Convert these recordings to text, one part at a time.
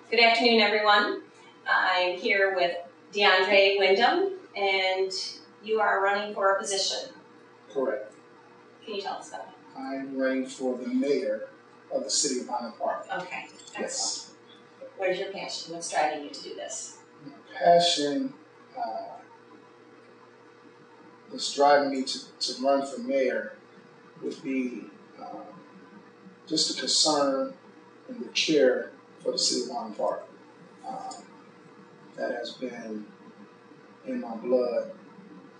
Good afternoon, everyone. I'm here with DeAndre Windom, and you are running for a position. Correct. Can you tell us about it? I'm running for the mayor of the city of Highland Park. Okay, excellent. Yes. What is your passion? What's driving you to do this? My passion that's driving me to run for mayor would be just the concern and the care for the city of Highland Park. That has been in my blood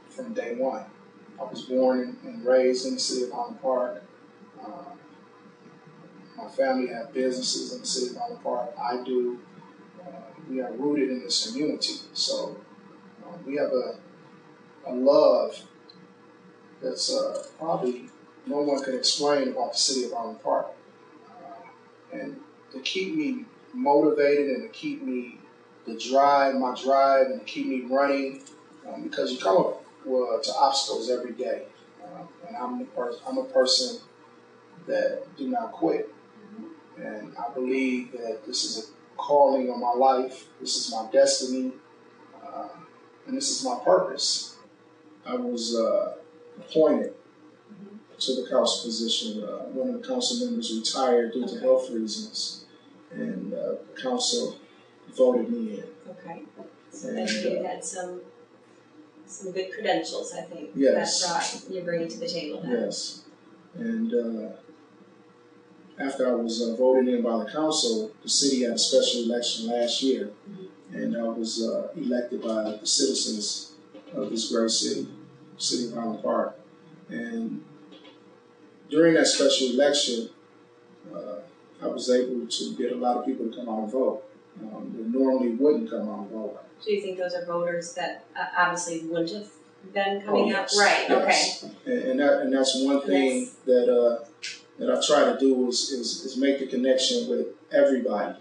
from day one. I was born and raised in the city of Highland Park. My family have businesses in the city of Highland Park. I do. We are rooted in this community. So we have a love that's probably no one can explain about the city of Highland Park. And to keep me motivated and to keep me my drive and to keep me running, because you come up to obstacles every day. And I'm a person that do not quit. And I believe that this is a calling on my life. This is my destiny. And this is my purpose. I was appointed to the council position. One of the council members retired due to health reasons. And the council voted me in. Okay. So then you had some good credentials, I think. Yes. That's right. You're bringing to the table now. Yes. And after I was voted in by the council, the city had a special election last year. And I was elected by the citizens of this great city, city of Highland Park. And during that special election, I was able to get a lot of people to come out and vote. That normally wouldn't come out and vote. So you think those are voters that obviously wouldn't have been coming out? Yes. Right, yes. Okay. And that's one thing that I try to do is make the connection with everybody.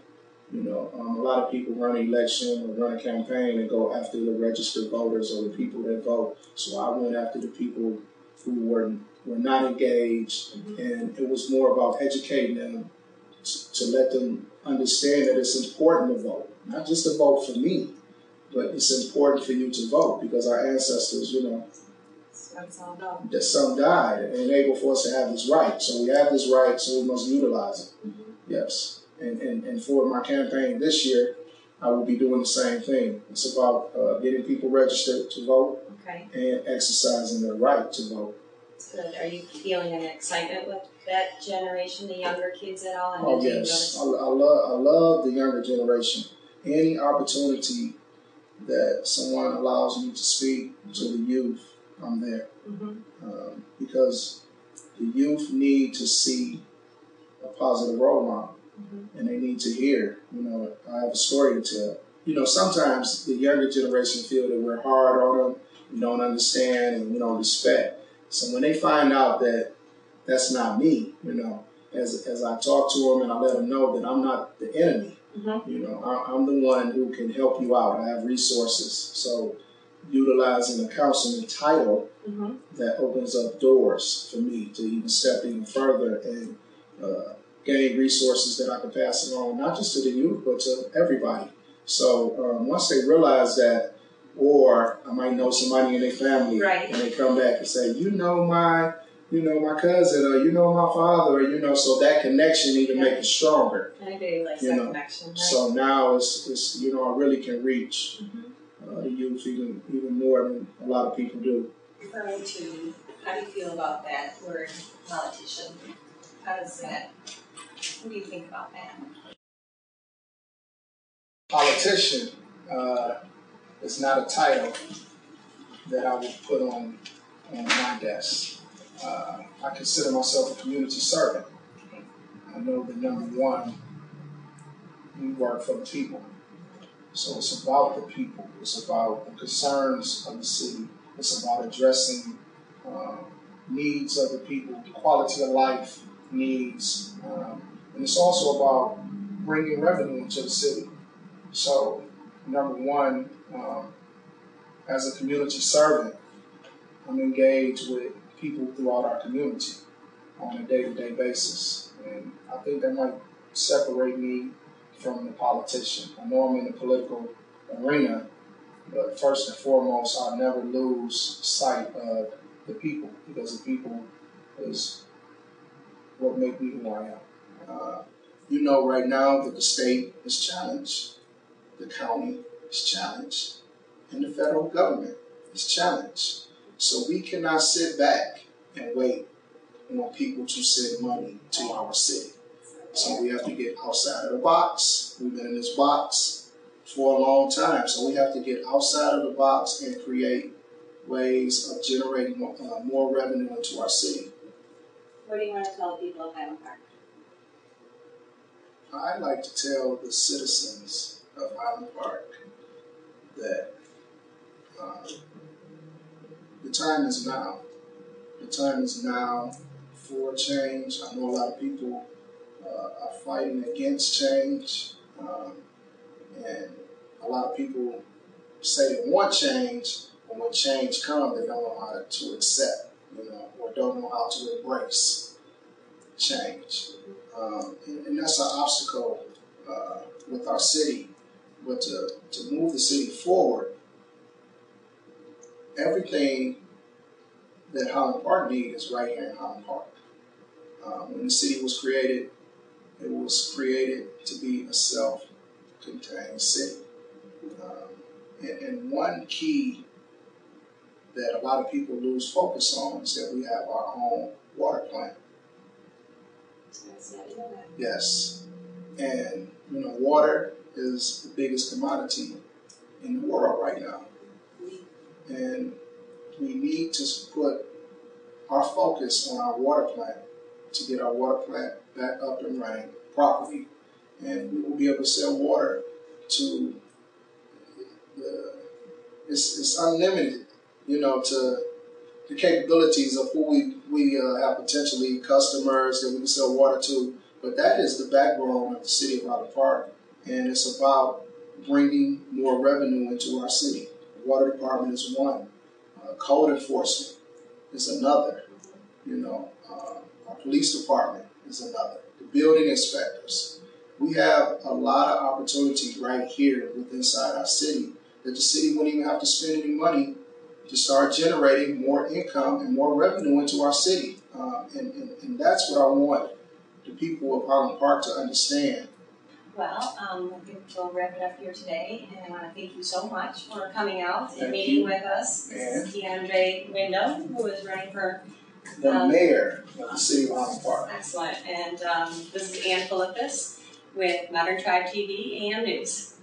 You know, a lot of people run an election or run a campaign and go after the registered voters or the people that vote. So I went after the people who were not engaged, and it was more about educating them to let them understand that it's important to vote. Not just to vote for me, but it's important for you to vote because our ancestors, you know, that's all about. That some died and enabled for us to have this right. So we have this right, so we must utilize it. Yes. And for my campaign this year, I will be doing the same thing. It's about getting people registered to vote and exercising their right to vote. Good. Are you feeling an excitement with that generation, the younger kids at all? Oh, yes. I love the younger generation. Any opportunity that someone allows me to speak to the youth, I'm there. Because the youth need to see a positive role model. And they need to hear, you know, I have a story to tell. You know, sometimes the younger generation feel that we're hard on them, we don't understand, and we don't respect. So when they find out that that's not me, you know, as I talk to them and I let them know that I'm not the enemy, you know, I'm the one who can help you out. I have resources. So utilizing a councilman title that opens up doors for me to even step even further and gain resources that I can pass along, not just to the youth, but to everybody. So once they realize that, or I might know somebody in their family, and they come back and say, you know my cousin, or you know my father, or you know, so that connection need to make it stronger. I do like that connection. Right? So now it's you know, I really can reach the youth even more than a lot of people do. Referring to, how do you feel about that word, politician? What do you think about that? Politician is not a title that I would put on my desk. I consider myself a community servant. I know that number one, we work for the people. So it's about the people. It's about the concerns of the city. It's about addressing needs of the people, quality of life needs. And it's also about bringing revenue into the city. So, number one, as a community servant, I'm engaged with people throughout our community on a day-to-day basis. And I think that might separate me from the politician. I know I'm in the political arena, but first and foremost, I'll never lose sight of the people, because the people is what make me who I am. You know right now that the state is challenged, the county is challenged, and the federal government is challenged. So we cannot sit back and wait on people to send money to our city. So we have to get outside of the box. We've been in this box for a long time, so we have to get outside of the box and create ways of generating more revenue into our city. What do you want to tell the people of Highland Park? I'd like to tell the citizens of Highland Park that the time is now. The time is now for change. I know a lot of people are fighting against change, and a lot of people say they want change, but when change comes, they don't know how to accept, or don't know how to embrace change. And that's an obstacle with our city. But to move the city forward, everything that Highland Park needs is right here in Highland Park. When the city was created, it was created to be a self-contained city. And one key that a lot of people lose focus on is that we have our own water plant. Yes. And, water is the biggest commodity in the world right now. And we need to put our focus on our water plant to get our water plant back up and running properly. And we will be able to sell water to it's unlimited, to the capabilities of who we have potentially customers that we can sell water to. But that is the backbone of the city of Highland Park, and it's about bringing more revenue into our city. The water department is one. Code enforcement is another. Our police department is another. The building inspectors. We have a lot of opportunity right here within our city that the city wouldn't even have to spend any money to start generating more income and more revenue into our city. And that's what I want the people of Highland Park to understand. Well, I think we'll wrap it up here today, and I want to thank you so much for coming out and meeting with us. This is DeAndre Windom, who is running for the mayor of the city of Highland Park. Excellent. And this is Filippis with Modern Tribe TV AM News.